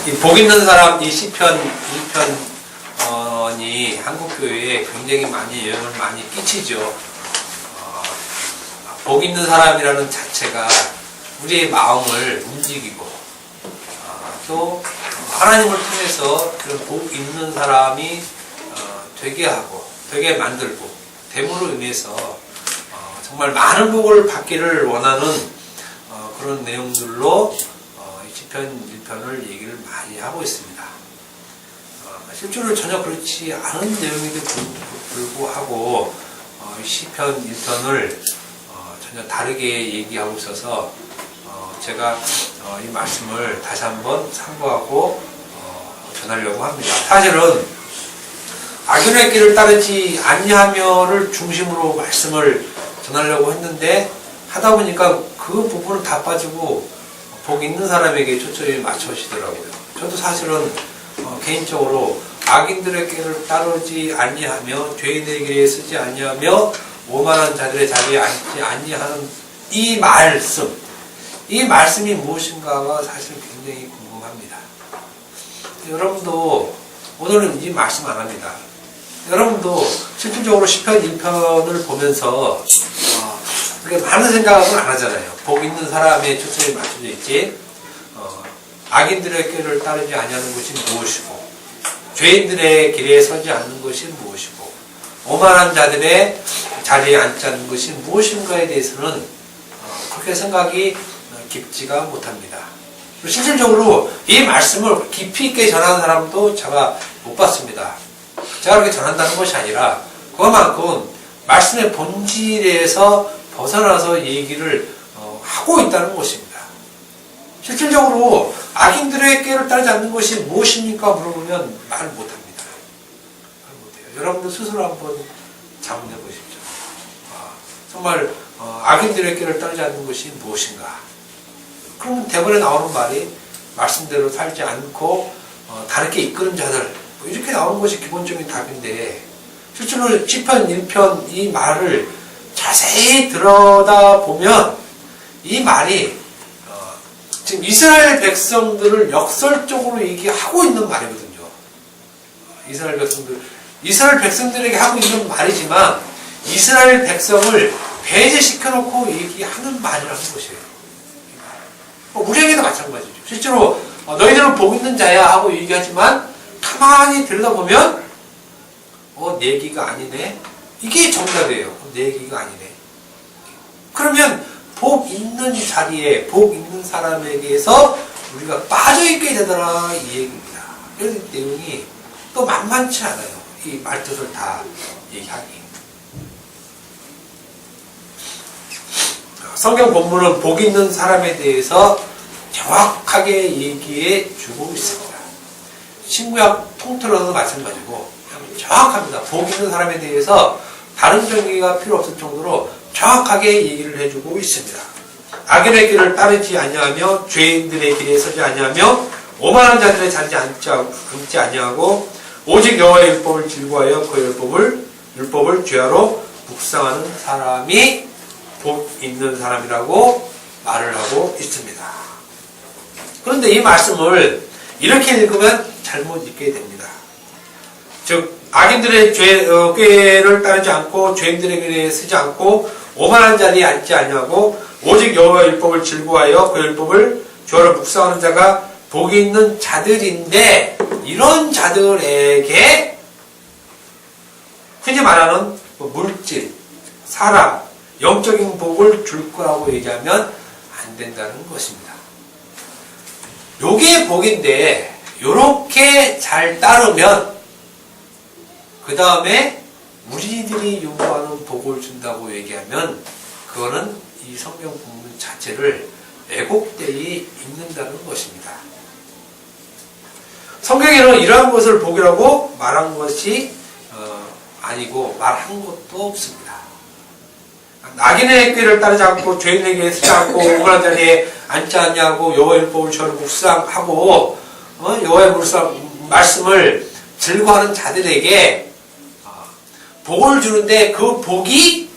이 복 있는 사람, 이 시편 1편이 한국교회에 굉장히 많이 영향을 많이 끼치죠. 복 있는 사람이라는 자체가 우리의 마음을 움직이고, 또 하나님을 통해서 그런 복 있는 사람이 되게 하고, 되게 만들고, 됨으로 인해서 정말 많은 복을 받기를 원하는 그런 내용들로 시편 1편을 얘기를 많이 하고 있습니다. 실제로 전혀 그렇지 않은 내용에도 불구하고 시편 1편을 전혀 다르게 얘기하고 있어서 제가 이 말씀을 다시 한번 참고하고 전하려고 합니다. 사실은 악인의 길을 따르지 아니하며를 중심으로 말씀을 전하려고 했는데 하다 보니까 그 부분은 다 빠지고 복 있는 사람에게 초점이 맞춰지더라고요. 저도 사실은 개인적으로 악인들의 길을 따르지 아니하며 죄인의 길에 쓰지 아니하며 오만한 자들의 자리에 앉지 아니하는 이 말씀이 무엇인가가 사실 굉장히 궁금합니다. 여러분도 오늘은 이 말씀 안 합니다. 여러분도 실질적으로 시편 1편을 보면서 많은 생각은 안 하잖아요. 복 있는 사람의 초점이 맞춰져 있지. 악인들의 길을 따르지 아니하는 것이 무엇이고, 죄인들의 길에 서지 않는 것이 무엇이고, 오만한 자들의 자리에 앉지 않는 것이 무엇인가에 대해서는 그렇게 생각이 깊지가 못합니다. 실질적으로 이 말씀을 깊이 있게 전하는 사람도 제가 못 봤습니다. 제가 그렇게 전한다는 것이 아니라 그만큼 말씀의 본질에서 벗어나서 얘기를 하고 있다는 것입니다. 실질적으로 악인들의 길을 따르지 않는 것이 무엇입니까? 물어보면 말 못합니다. 말 못해요. 여러분들 스스로 한번 자문해 보십시오. 정말 악인들의 길을 따르지 않는 것이 무엇인가? 그러면 대본에 나오는 말이 말씀대로 살지 않고 다르게 이끄는 자들, 이렇게 나오는 것이 기본적인 답인데, 실제로 시편 1편 이 말을 자세히 들여다보면 이 말이 지금 이스라엘 백성들을 역설적으로 얘기하고 있는 말이거든요. 이스라엘 백성들에게 하고 있는 말이지만 이스라엘 백성을 배제시켜놓고 얘기하는 말이라는 것이에요. 우리에게도 마찬가지죠. 실제로 너희들은 복 있는 자야 하고 얘기하지만 가만히 들여다보면 내 얘기가 아니네. 이게 정답이에요. 내 얘기가 아니네. 그러면 복 있는 자리에 복 있는 사람에게서 우리가 빠져있게 되더라 이 얘기입니다. 이런 내용이 또 만만치 않아요. 이 말뜻을 다 얘기하기. 성경 본문은 복 있는 사람에 대해서 정확하게 얘기해 주고 있습니다. 신구약 통틀어서 마찬가지고 정확합니다. 복 있는 사람에 대해서 다른 정의가 필요 없을 정도로 정확하게 얘기를 해주고 있습니다. 악인의 길을 따르지 아니하며 죄인들의 길에 서지 아니하며 오만한 자들의 자리에 앉지 아니하고 오직 여호와의 율법을 즐거워하여 그 율법을 죄하로 묵상하는 사람이 복 있는 사람이라고 말을 하고 있습니다. 그런데 이 말씀을 이렇게 읽으면 잘못 읽게 됩니다. 즉 악인들의 꾀를 따르지 않고 죄인들의 길에 서지 않고 오만한 자리에 앉지 아니하고 오직 여호와의 율법을 즐거워하여 그 율법을 죄하로 묵상하는 자가 복이 있는 자들인데, 이런 자들에게 흔히 말하는 물질, 사람, 영적인 복을 줄 거라고 얘기하면 안 된다는 것입니다. 요게 복인데 요렇게 잘 따르면 그 다음에 우리들이 요구하는 복을 준다고 얘기하면 그거는 이 성경 본문 자체를 왜곡되이 읽는다는 것입니다. 성경에는 이러한 것을 복이라고 말한 것이 아니고 말한 것도 없습니다. 악인의 꾀를 따르지 않고 죄인에게 쓰지 않고 오만한 자리에 앉지 않냐고 여호와의 율법을 저를 묵상하고 여호와의 말씀을 즐거워하는 자들에게 복을 주는데 그 복이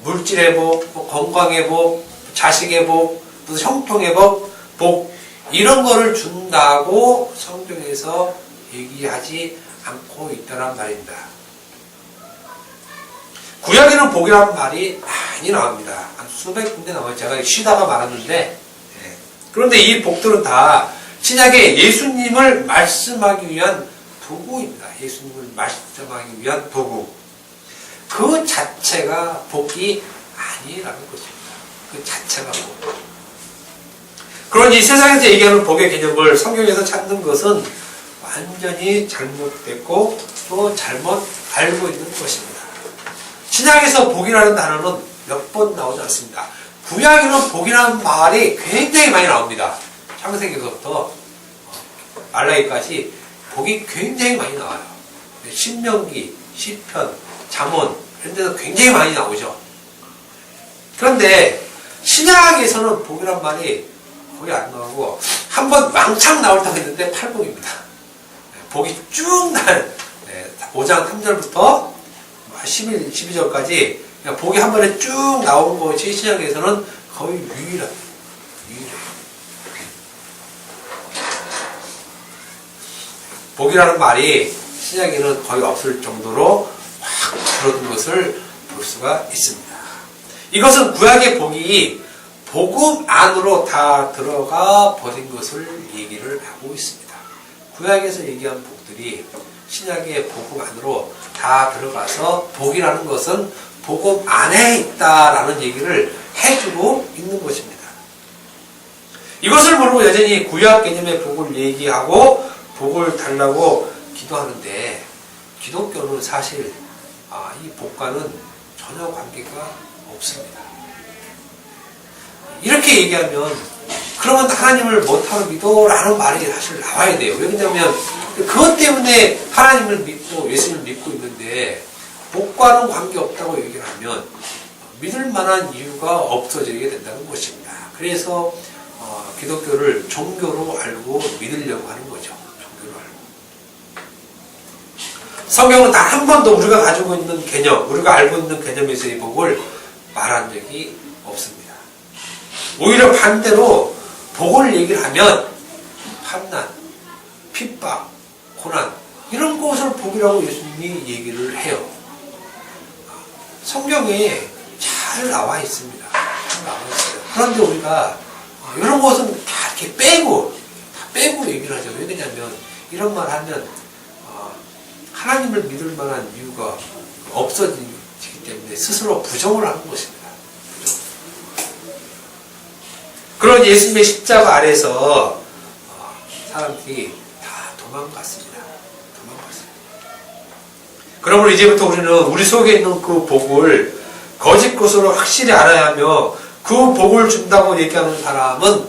물질의 복, 건강의 복, 자식의 복, 무슨 형통의 복, 이런 거를 준다고 성경에서 얘기하지 않고 있다는 말입니다. 구약에는 복이라는 말이 많이 나옵니다. 한 수백 군데 나와요. 제가 쉬다가 말았는데, 그런데 이 복들은 다 신약에 예수님을 말씀하기 위한 도구입니다. 예수님을 말씀하기 위한 도구. 그 자체가 복이 아니라는 것입니다. 그 자체가 복. 그러니 세상에서 얘기하는 복의 개념을 성경에서 찾는 것은 완전히 잘못됐고 또 잘못 알고 있는 것입니다. 신약에서 복이라는 단어는 몇 번 나오지 않습니다. 구약에는 복이라는 말이 굉장히 많이 나옵니다. 창세기부터 말라기까지 복이 굉장히 많이 나와요. 신명기, 시편, 잠언 이런 데서 굉장히 많이 나오죠. 그런데 신약에서는 복이란 말이 거의 안 나오고 한번 왕창 나올 때가 있는데 팔복입니다. 복이 쭉 날 5장 3절부터 12절까지 복이 한 번에 쭉 나온 것이 신약에서는 거의 유일해요. 복이라는 말이 신약에는 거의 없을 정도로 확 줄어든 것을 볼 수가 있습니다. 이것은 구약의 복이 복음 안으로 다 들어가 버린 것을 얘기를 하고 있습니다. 구약에서 얘기한 복들이 신약의 복음 안으로 다 들어가서 복이라는 것은 복음 안에 있다라는 얘기를 해주고 있는 것입니다. 이것을 모르고 여전히 구약 개념의 복을 얘기하고 복을 달라고 기도하는데 기독교는 사실 이 복과는 전혀 관계가 없습니다. 이렇게 얘기하면 그러면 하나님을 못하는 믿어 라는 말이 사실 나와야 돼요. 왜냐하면 그것 때문에 하나님을 믿고 예수님을 믿고 있는데 복과는 관계없다고 얘기를 하면 믿을 만한 이유가 없어지게 된다는 것입니다. 그래서 기독교를 종교로 알고 믿으려고 하는 거죠. 종교로 알고. 성경은 단 한 번도 우리가 가지고 있는 개념, 우리가 알고 있는 개념에서의 복을 말한 적이 없습니다. 오히려 반대로 복을 얘기를 하면 환난, 핍박, 고난 이런 것을 복이라고 예수님이 얘기를 해요. 성경에 잘 나와 있습니다. 잘 나와 있어요. 그런데 우리가 이런 것은 다 이렇게 빼고 얘기를 하죠. 왜냐하면 이런 말 하면 하나님을 믿을 만한 이유가 없어지기 때문에 스스로 부정을 하는 것입니다. 그런 예수님의 십자가 아래서 사람들이 다 도망갔습니다. 그러므로 이제부터 우리는 우리 속에 있는 그 복을 거짓 것으로 확실히 알아야 하며 그 복을 준다고 얘기하는 사람은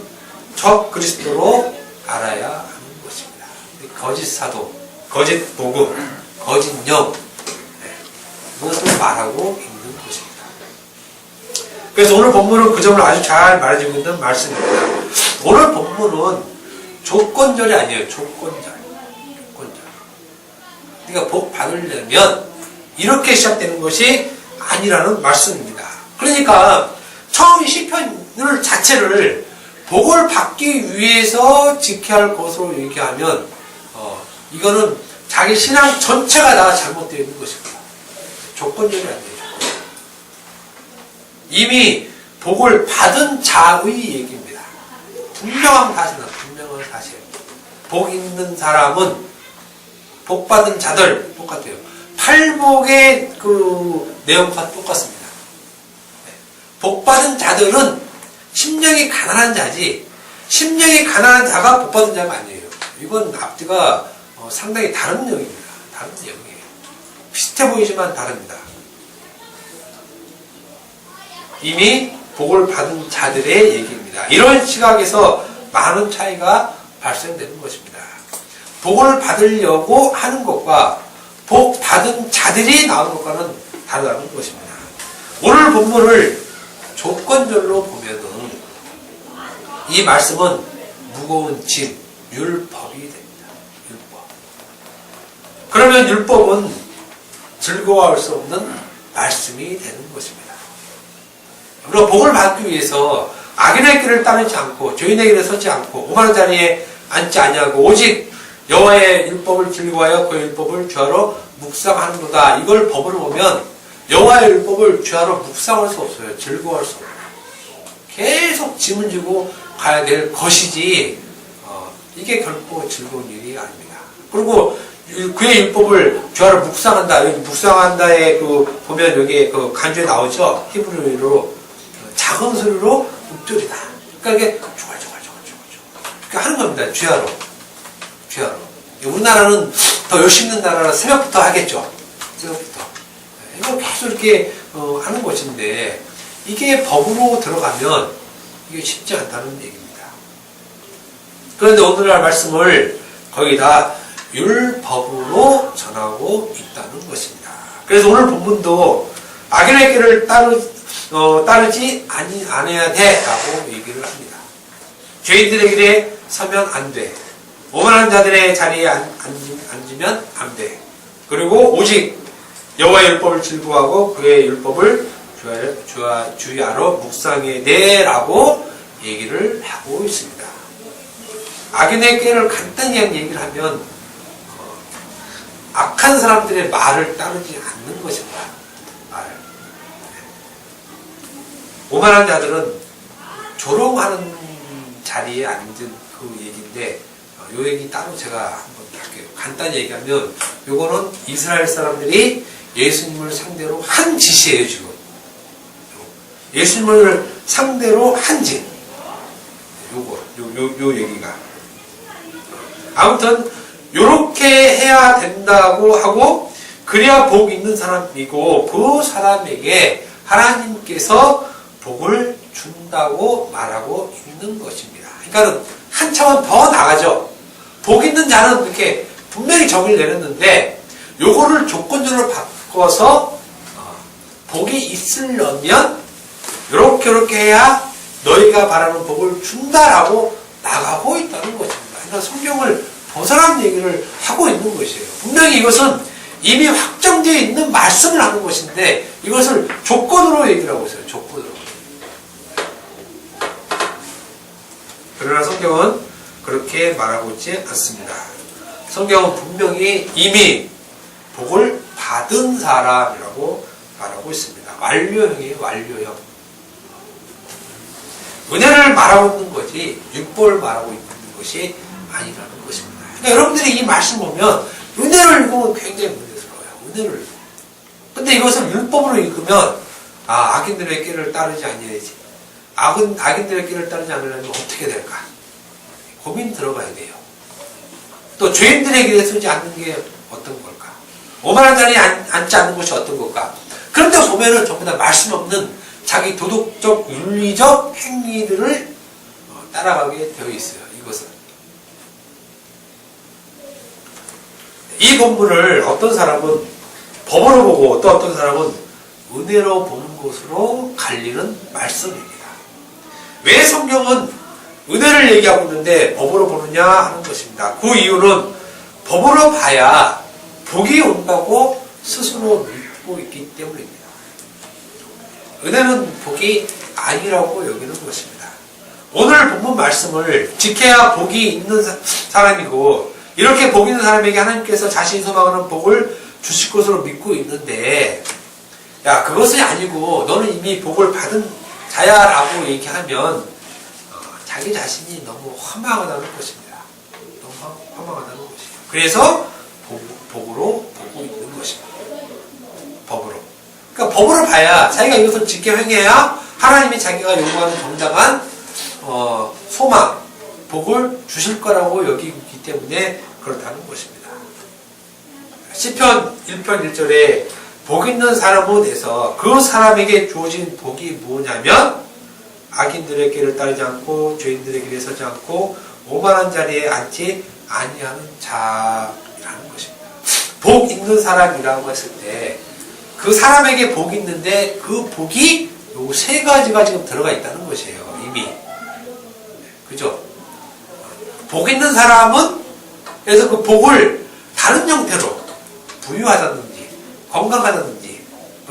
적 그리스도로 알아야 하는 것입니다. 거짓 사도, 거짓 복음, 거짓 영 이것을 말하고 있는 것입니다. 그래서 오늘 본문은 그 점을 아주 잘 말해주고 있는 말씀입니다. 오늘 본문은 조건절이 아니에요. 조건절. 그러니까 복 받으려면 이렇게 시작되는 것이 아니라는 말씀입니다. 그러니까 처음 시편을 자체를 복을 받기 위해서 지켜야 할 것으로 얘기하면 이거는 자기 신앙 전체가 다 잘못되어 있는 것입니다. 조건절이 아니에요. 이미 복을 받은 자의 얘기입니다. 분명한 사실. 복 있는 사람은 복 받은 자들 똑같아요. 팔복의 그 내용과 똑같습니다. 복 받은 자들은 심령이 가난한 자지 심령이 가난한 자가 복 받은 자가 아니에요. 이건 앞뒤가 상당히 다른 내용입니다. 다른 내용이에요. 비슷해 보이지만 다릅니다. 이미 복을 받은 자들의 얘기입니다. 이런 시각에서 많은 차이가 발생되는 것입니다. 복을 받으려고 하는 것과 복 받은 자들이 나오는 것과는 다르다는 것입니다. 오늘 본문을 조건절로 보면은 이 말씀은 무거운 짐, 율법이 됩니다. 율법. 그러면 율법은 즐거워할 수 없는 말씀이 되는 것입니다. 우리가 복을 받기 위해서 악인의 길을 따르지 않고 죄인의 길에 서지 않고 오만한 자리에 앉지 아니하고 오직 여호와의 율법을 즐거워하여 그 율법을 주하러 묵상하는도다. 이걸 법으로 보면 여호와의 율법을 주하러 묵상할 수 없어요. 즐거워할 수 없어요. 계속 짐을 지고 가야 될 것이지 이게 결코 즐거운 일이 아닙니다. 그리고 그의 율법을 주하러 묵상한다. 여기 묵상한다에 보면 여기 간주에 나오죠. 히브리어로 작은 소리로 읊조리다. 그러니까 이게 조갈 그러니까 하는 겁니다. 주야로. 우리나라는 더 열심히 있는 나라는 새벽부터 하겠죠. 새벽부터. 이거 계속 이렇게 하는 것인데 이게 법으로 들어가면 이게 쉽지 않다는 얘기입니다. 그런데 오늘날 말씀을 거기다 율법으로 전하고 있다는 것입니다. 그래서 오늘 본문도 악인의 길을 따르지 않아야 돼 라고 얘기를 합니다. 죄인들의 길에 서면 안 돼. 오만한 자들의 자리에 앉으면 안 돼. 그리고 오직 여호와의 율법을 즐거워하고 그의 율법을 주야로 묵상해야 돼 라고 얘기를 하고 있습니다. 악인의 길을 간단히 얘기를 하면 악한 사람들의 말을 따르지 않는 것입니다. 오만한 자들은 조롱하는 자리에 앉은 그 얘기인데 이 얘기 따로 제가 한번 할게요. 간단히 얘기하면 요거는 이스라엘 사람들이 예수님을 상대로 한 짓이에요. 지금 예수님을 상대로 한 짓. 요 얘기가 아무튼 요렇게 해야 된다고 하고 그래야 복 있는 사람이고 그 사람에게 하나님께서 복을 준다고 말하고 있는 것입니다. 그러니까 한 차원 더 나가죠. 복 있는 자는 이렇게 분명히 정의를 내렸는데 요거를 조건적으로 바꿔서 복이 있으려면 요렇게 해야 너희가 바라는 복을 준다라고 나가고 있다는 것입니다. 그러니까 성경을 벗어난 얘기를 하고 있는 것이에요. 분명히 이것은 이미 확정되어 있는 말씀을 하는 것인데 이것을 조건으로 얘기를 하고 있어요. 조건으로. 그러나 성경은 그렇게 말하고 있지 않습니다. 성경은 분명히 이미 복을 받은 사람이라고 말하고 있습니다. 완료형이에요. 완료형. 은혜를 말하고 있는 거지 율법을 말하고 있는 것이 아니라는 것입니다. 그러니까 여러분들이 이 말씀 보면 은혜를 읽으면 굉장히 문제스러워요. 은혜를 읽으면. 근데 이것을 율법으로 읽으면 악인들의 길을 따르지 아니하지. 악인들의 길을 따르지 않으려면 어떻게 될까? 고민 들어가야 돼요. 또 죄인들의 길에 서지 않는 게 어떤 걸까? 오만한 자리에 앉지 않는 것이 어떤 걸까? 그런데 보면은 전부 다 말씀 없는 자기 도덕적, 윤리적 행위들을 따라가게 되어 있어요. 이것은. 이 본문을 어떤 사람은 법으로 보고 또 어떤 사람은 은혜로 보는 것으로 갈리는 말씀입니다. 왜 성경은 은혜를 얘기하고 있는데 법으로 보느냐 하는 것입니다. 그 이유는 법으로 봐야 복이 온다고 스스로 믿고 있기 때문입니다. 은혜는 복이 아니라고 여기는 것입니다. 오늘 본문 말씀을 지켜야 복이 있는 사람이고 이렇게 복 있는 사람에게 하나님께서 자신이 소망하는 복을 주실 것으로 믿고 있는데 야 그것이 아니고 너는 이미 복을 받은 자야 라고 얘기하면 자기 자신이 너무 허망하다는 것입니다. 너무 허망하다는 것입니다. 그래서 복으로 보고 있는 것입니다. 법으로. 그러니까 법으로 봐야 자기가 이것을 지켜 행해야 하나님이 자기가 요구하는 정당한 소망, 복을 주실 거라고 여기기 때문에 그렇다는 것입니다. 시편 1편 1절에 복 있는 사람은 에서 그 사람에게 주어진 복이 뭐냐면 악인들의 길을 따르지 않고 죄인들의 길에 서지 않고 오만한 자리에 앉지 아니하는 자라는 것입니다. 복 있는 사람이라고 했을 때 그 사람에게 복이 있는데 그 복이 요 세 가지가 지금 들어가 있다는 것이에요. 이미. 그죠? 복 있는 사람은 그래서 그 복을 다른 형태로 부유하다든지 건강하다든지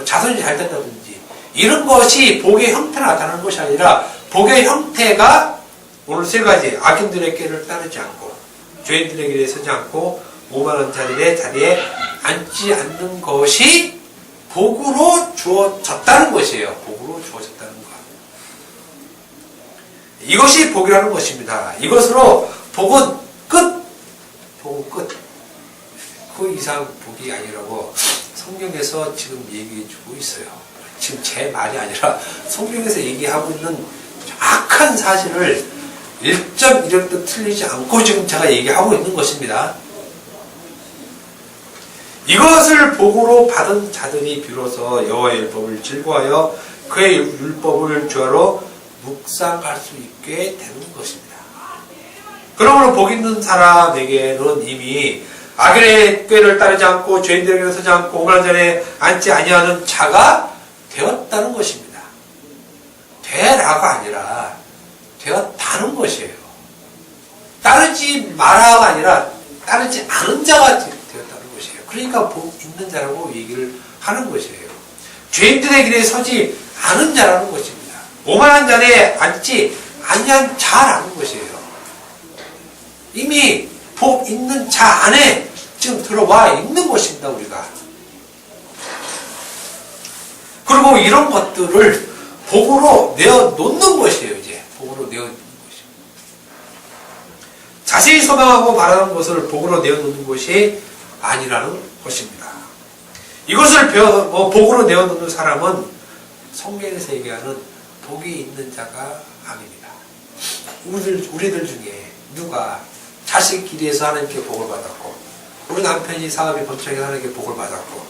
자손이 잘 된다든지 이런 것이 복의 형태로 나타나는 것이 아니라 복의 형태가 오늘 세 가지. 악인들의 꾀를 따르지 않고, 죄인들의 길에 서지 않고, 오만한 자리에 앉지 않는 것이 복으로 주어졌다는 것이에요. 복으로 주어졌다는 것. 이것이 복이라는 것입니다. 이것으로 복은 끝! 복은 끝. 그 이상 복이 아니라고 성경에서 지금 얘기해주고 있어요. 지금 제 말이 아니라 성경에서 얘기하고 있는 정확한 사실을 1.1도 틀리지 않고 지금 제가 얘기하고 있는 것입니다. 이것을 복으로 받은 자들이 비로소 여호와의 율법을 즐거워하여 그의 율법을 주야로 묵상할 수 있게 되는 것입니다. 그러므로 복 있는 사람에게는 이미 악인의 꾀를 따르지 않고 죄인들의 길에 서지 않고 오만한 자리에 앉지 아니하는 자가 되었다는 것입니다. 되라가 아니라 되었다는 것이에요. 따르지 마라가 아니라 따르지 않은 자가 되었다는 것이에요. 그러니까 복 있는 자라고 얘기를 하는 것이에요. 죄인들의 길에 서지 않은 자라는 것입니다. 오만한 자리에 앉지 아니한 자라는 것이에요. 이미 복 있는 자 안에 지금 들어와 있는 것입니다, 우리가. 그리고 이런 것들을 복으로 내어놓는 것이에요, 이제. 복으로 내어놓는 것이에요. 자세히 소망하고 바라는 것을 복으로 내어놓는 것이 아니라는 것입니다. 이것을 복으로 내어놓는 사람은 성경에서 얘기하는 복이 있는 자가 아닙니다. 우리들 중에 누가 자식 길이에서 하나님께 복을 받았고, 우리 남편이 사업이 번창해서 하나님께 복을 받았고,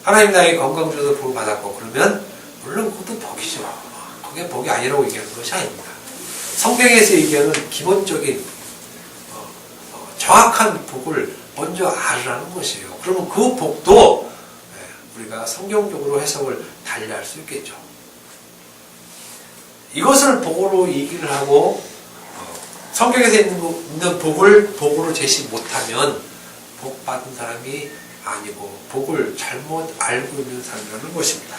하나님 나에게 건강 주셔서 복을 받았고, 그러면 물론 그것도 복이죠. 그게 복이 아니라고 얘기하는 것이 아닙니다. 성경에서 얘기하는 기본적인 정확한 복을 먼저 알으라는 것이에요. 그러면 그 복도 우리가 성경적으로 해석을 달리할 수 있겠죠. 이것을 복으로 얘기를 하고 성경에서 있는 복을 복으로 제시 못하면 복 받은 사람이 아니고 복을 잘못 알고 있는 사람이라는 것입니다.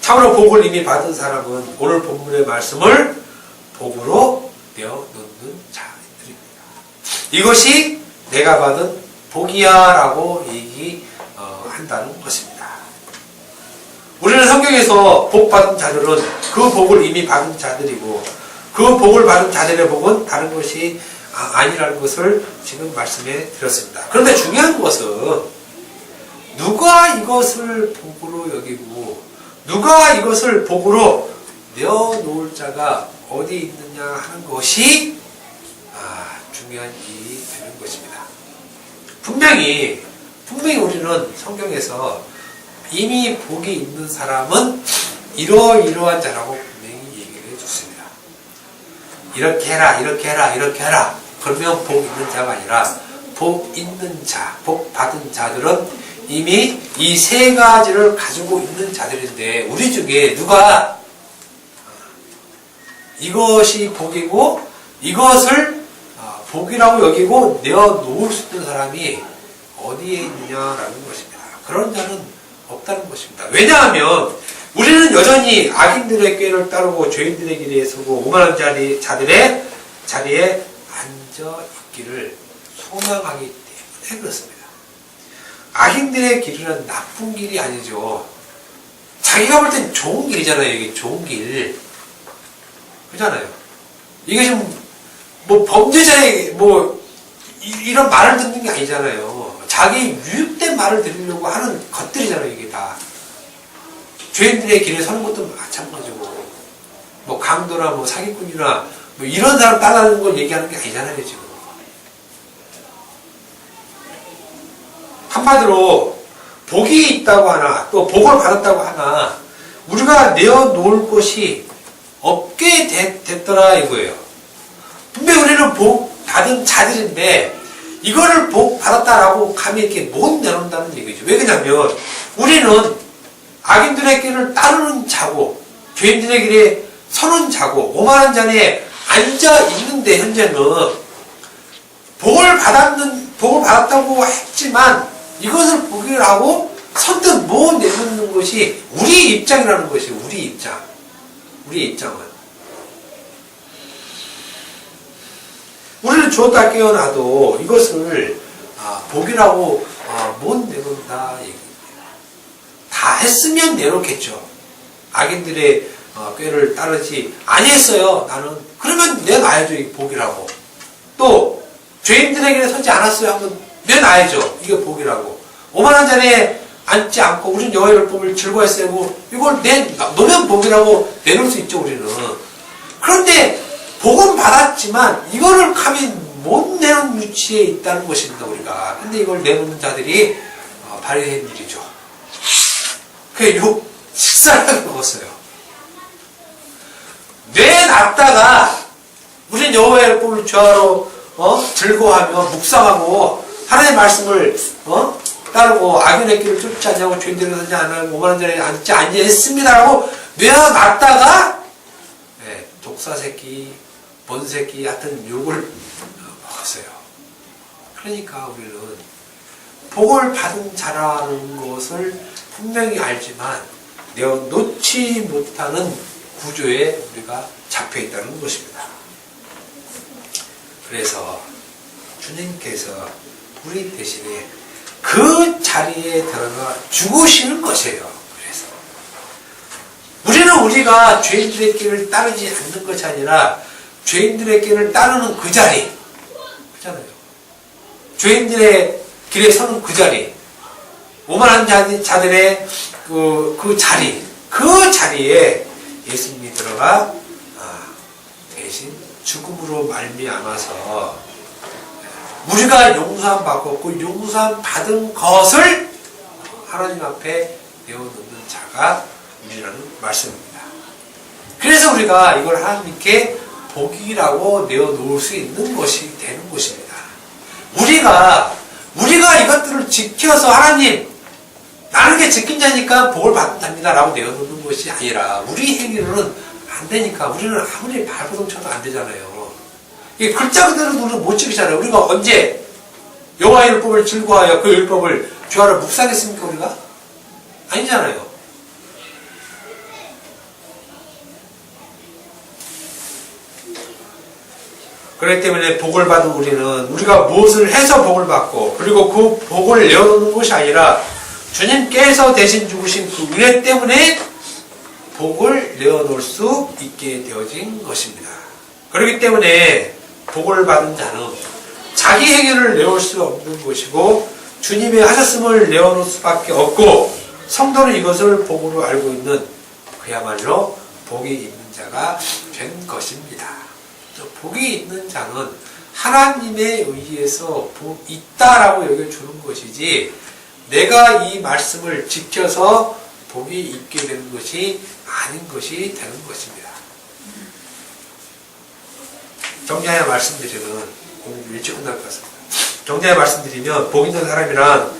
참으로 복을 이미 받은 사람은 오늘 본문의 말씀을 복으로 내어놓는 자들입니다. 이것이 내가 받은 복이야 라고 얘기한다는 것입니다. 우리는 성경에서 복 받은 자들은 그 복을 이미 받은 자들이고, 그 복을 받은 자들의 복은 다른 것이 아니라는 것을 지금 말씀해 드렸습니다. 그런데 중요한 것은 누가 이것을 복으로 여기고 누가 이것을 복으로 내어놓을 자가 어디 있느냐 하는 것이 중요한 일이 되는 것입니다. 분명히 우리는 성경에서 이미 복이 있는 사람은 이러이러한 자라고 분명히 얘기를 해줬습니다. 이렇게 해라, 이렇게 해라, 이렇게 해라. 그러면 복 있는 자가 아니라 복 있는 자, 복 받은 자들은 이미 이 세 가지를 가지고 있는 자들인데, 우리 중에 누가 이것이 복이고 이것을 복이라고 여기고 내어놓을 수 있는 사람이 어디에 있느냐라는 것입니다. 그런 자는 없다는 것입니다. 왜냐하면 우리는 여전히 악인들의 꾀를 따르고 죄인들의 길에 서고 오만한 자들의 자리에 앉아 있기를 소망하기 때문에 그렇습니다. 악인들의 길은 나쁜 길이 아니죠. 자기가 볼 땐 좋은 길이잖아요. 이게 좋은 길. 그렇잖아요. 이게 지금 뭐 범죄자의 이런 말을 듣는 게 아니잖아요. 자기 유익된 말을 들으려고 하는 것들이잖아요. 이게 다. 죄인들의 길에 서는 것도 마찬가지고, 뭐 강도나 뭐 사기꾼이나 뭐 이런 사람 따라하는 걸 얘기하는 게 아니잖아요. 지금. 한마디로 복이 있다고 하나, 또 복을 받았다고 하나, 우리가 내어놓을 것이 없게 됐더라 이거예요. 분명히 우리는 복 받은 자들인데 이거를 복 받았다라고 감히 이렇게 못 내놓는다는 얘기죠. 왜 그러냐면 우리는 악인들의 길을 따르는 자고 죄인들의 길에 서는 자고 오만한 자리에 앉아 있는데, 현재는 복을 받았다고 했지만 이것을 복이라고 선뜻 못 내놓는 것이 우리 입장이라는 것이에요. 우리 입장은. 우리는 주었다 깨어나도 이것을 복이라고 못 내놓는다 얘기입니다. 다 했으면 내놓겠죠. 악인들의 꾀를 따르지 아니했어요. 나는 그러면 내놔야죠. 이게 복이라고. 또 죄인들에게 서지 않았어요. 한번 내놔야죠. 이게 복이라고. 오만한 자리에 앉지 않고 우리는 여호와의 율법을 즐거워했어요. 이걸 놓으면 복이라고 내놓을 수 있죠. 우리는. 그런데 복은 받았지만 이거를 감히 못 내놓은 위치에 있다는 것입니다. 우리가. 근데 이걸 내놓는 자들이 바리새인 일이죠. 그 식사를 먹었어요. 내놨다가 우리는 여호와의 율법을 주하러 즐거워하며 묵상하고 하나님의 말씀을 따르고 악인의 길을 쫓지 않냐고 죄인들을 하지 않고 오만한 자리에 앉지 아니했습니다라고 내어놨다가 독사새끼, 번새끼 같은 욕을 먹었어요. 그러니까 우리는 복을 받은 자라는 것을 분명히 알지만 놓지 못하는 구조에 우리가 잡혀 있다는 것입니다. 그래서 주님께서 우리 대신에 그 자리에 들어가 죽으시는 것이에요. 그래서 우리는 우리가 죄인들의 길을 따르지 않는 것이 아니라 죄인들의 길을 따르는 그 자리, 그렇잖아요. 죄인들의 길에 서는 그 자리, 오만한 자들의 그 자리, 그 자리에 예수님이 들어가 대신 죽음으로 말미암아서 우리가 용서함 받고 그 용서함 받은 것을 하나님 앞에 내어놓는 자가 우리라는 말씀입니다. 그래서 우리가 이걸 하나님께 복이라고 내어놓을 수 있는 것이 되는 것입니다. 우리가 이것들을 지켜서 하나님 나는 게 지킨 자니까 복을 받는답니다 라고 내어놓는 것이 아니라 우리 행위로는 안 되니까 우리는 아무리 발버둥 쳐도 안 되잖아요. 이게 글자 그대로 우리는 못 지키잖아요. 우리가 언제 여호와의 율법을 즐거워하여 그 율법을 주하러 묵상했습니까 우리가? 아니잖아요. 그렇기 때문에 복을 받은 우리는 우리가 무엇을 해서 복을 받고 그리고 그 복을 내어놓는 것이 아니라 주님께서 대신 죽으신 그 은혜 때문에 복을 내어놓을 수 있게 되어진 것입니다. 그렇기 때문에 복을 받은 자는 자기 행위를 내올 수 없는 것이고 주님이 하셨음을 내어놓을 수밖에 없고 성도는 이것을 복으로 알고 있는 그야말로 복이 있는 자가 된 것입니다. 복이 있는 자는 하나님에 의해서 복이 있다라고 여겨주는 것이지 내가 이 말씀을 지켜서 복이 있게 되는 것이 아닌 것이 되는 것입니다. 정리하여 말씀드리면 오늘 일찍 끝날 것 같습니다. 정리하여 말씀드리면 복 있는 사람이란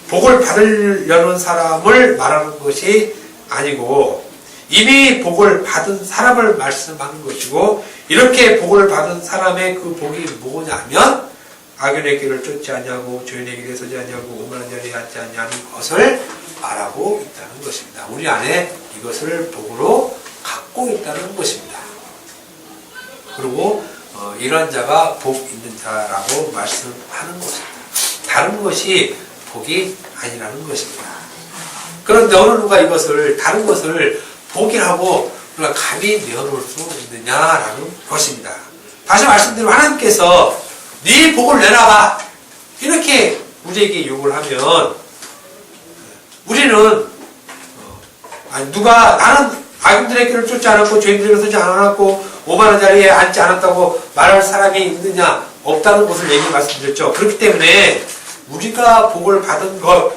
복을 받으려는 사람을 말하는 것이 아니고 이미 복을 받은 사람을 말씀하는 것이고 이렇게 복을 받은 사람의 그 복이 뭐냐면 악인의 길을 쫓지 아니하고 죄인의 길에 서지 아니하고 오만한 자리에 앉지 아니하는 것을 말하고 있다는 것입니다. 우리 안에 이것을 복으로 갖고 있다는 것입니다. 그리고 이런 자가 복 있는 자라고 말씀하는 것입니다. 다른 것이 복이 아니라는 것입니다. 그런데 어느 누가 이것을 다른 것을 복이라고 우리가 감히 내어놓을 수 있느냐라는 것입니다. 다시 말씀드리면 하나님께서 네 복을 내놔봐 이렇게 우리에게 요구를 하면 우리는 누가 나는 악인들의 길을 쫓지 않았고 죄인들을 서지 않았고 오만한 자리에 앉지 않았다고 말할 사람이 있느냐 없다는 것을 얘기 말씀드렸죠. 그렇기 때문에 우리가 복을 받은 것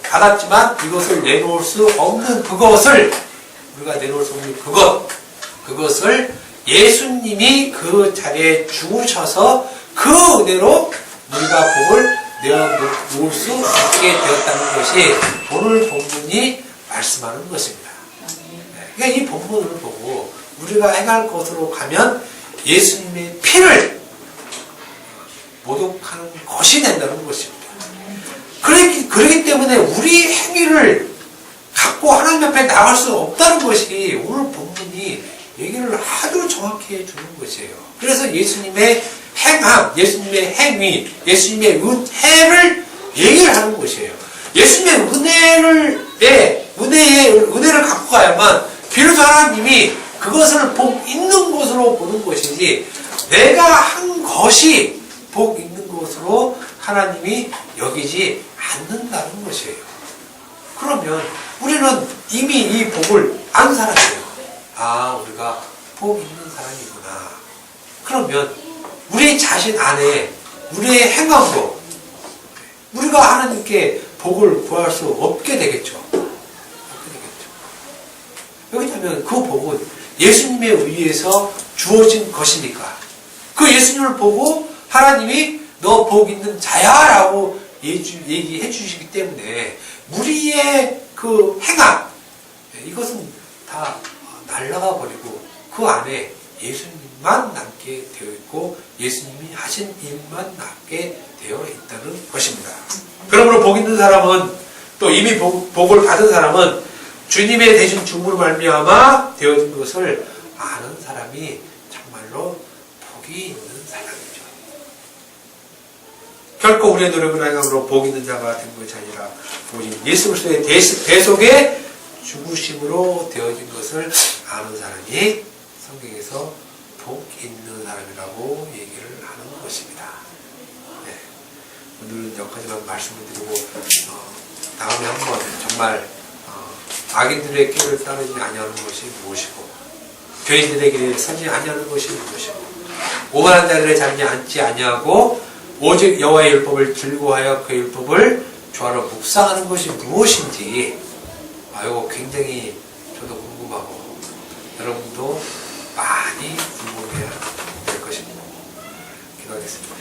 받았지만 이것을 내놓을 수 없는 그것을 우리가 내놓을 수 없는 그것을 예수님이 그 자리에 죽으셔서 그 은혜로 우리가 복을 내어놓을 수 있게 되었다는 것이 오늘 본문이 말씀하는 것입니다. 그러니까 이 본문을 보고 우리가 행할 것으로 가면 예수님의 피를 모독하는 것이 된다는 것입니다. 그렇기 때문에 우리 행위를 갖고 하나님 앞에 나갈 수 없다는 것이 오늘 본문이 얘기를 아주 정확히 해주는 것이에요. 그래서 예수님의 행함, 예수님의 행위, 예수님의 은혜를 얘기를 하는 것이에요. 예수님의 은혜를 갖고 가야만 비로소 하나님이 그것을 복 있는 것으로 보는 것이지, 내가 한 것이 복 있는 것으로 하나님이 여기지 않는다는 것이에요. 그러면 우리는 이미 이 복을 아는 사람이에요. 아, 우리가 복 있는 사람이구나. 그러면 우리 자신 안에 우리의 행함으로 우리가 하나님께 복을 구할 수 없게 되겠죠. 왜냐하면 그 복은 예수님에 의해서 주어진 것이니까. 그 예수님을 보고 하나님이 너 복 있는 자야 라고 얘기해 주시기 때문에 우리의 그 행함, 이것은 다 날아가 버리고 그 안에 예수님만 남게 되어 있고 예수님이 하신 일만 남게 되어 있다는 것입니다. 그러므로 복 있는 사람은, 또 이미 복을 받은 사람은 주님의 대신 죽음으로 말미암아 되어진 것을 아는 사람이 정말로 복이 있는 사람이죠. 결코 우리의 노력을 행함으로 복 있는 자가 된 것이 아니라 오직 예수 그리스도의 대속의 죽으심으로 되어진 것을 아는 사람이 성경에서 복 있는 사람이라고 얘기를 하는 것입니다. 네. 오늘은 여기까지만 말씀을 드리고 다음에 한번 정말 악인들의 길을 따르지 아니하는 것이 무엇이고 죄인들의 길에 서지 아니하는 것이 무엇이고 오만한 자들의 자리에 앉지 아니하고 오직 여호와의 율법을 즐거워하여 그 율법을 주하러 묵상하는 것이 무엇인지 이거 굉장히 저도 궁금하고 여러분도 많이 궁금해야 될 것입니다. 기도하겠습니다.